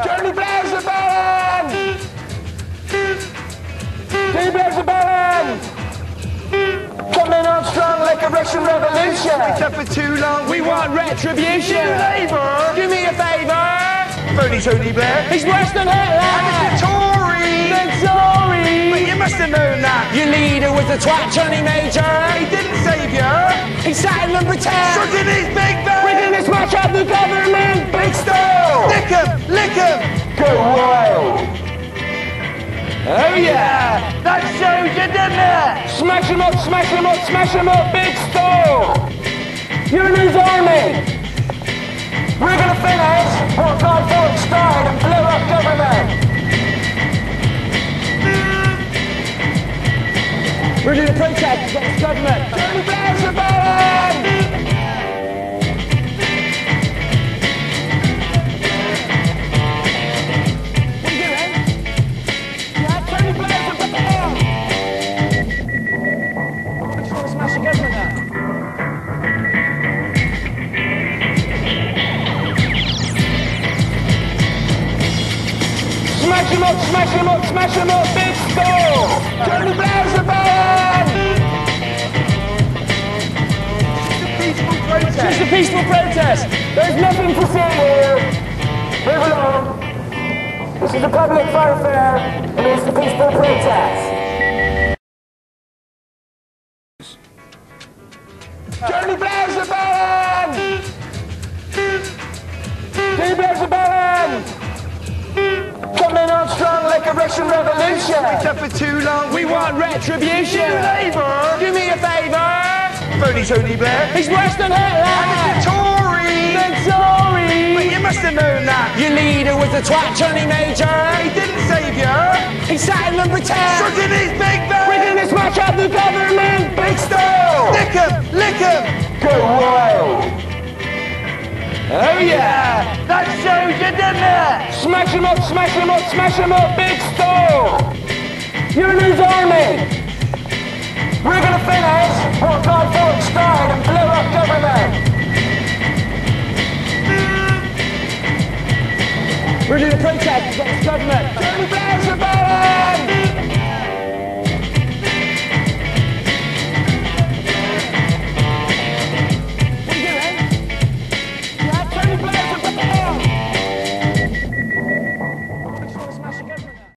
Johnny Blair's the Baron! Johnny Blair's the Baron! Coming on strong like a Russian revolution. It's up for too long. We want retribution. Labour. Do me a favour. Phony Tony Blair. He's worse than Hitler. And it's the Tory. Then sorry. But you must have known that. Your leader was the twat Johnny Major. He didn't save you. He sat in number 10. Sucking his big bag. Rigging this match out the government. Big style. Lick him. Lick him. Go wild. Oh yeah! That shows you, didn't it? Smash him up, smash him up, smash him up, big store! You're in his army! We're gonna finish what God Ford started and blow up government! We're doing a protest against government! Johnny Blair's the Baron! Smash him up, smash him up, smash him up, big score! Johnny Blair's the Baron! It's Just a peaceful protest! There's nothing to see here! Move along! This is a public thoroughfare, and it's a peaceful protest! Johnny Blair's the Baron! Johnny Blair's the Baron! Coming on strong like a Russian revolution. It's up for too long. We want retribution. Labour. Do me a favour. Phony Tony Blair. He's worse than Hitler. And it's the Tory. Then sorry. But you must have known that. Your leader was the twat Johnny Major. He didn't save you. He sat in number 10. Sucking his big bag. Rigging this match out the government. Big style. Lick him. Lick him. Go wild. Oh yeah! That shows you, didn't it? Smash him up, smash him up, smash him up, big store! You're in his army! We're gonna finish what God Ford started and blow up government! We're doing a protest against government! Johnny Blair's the Baron!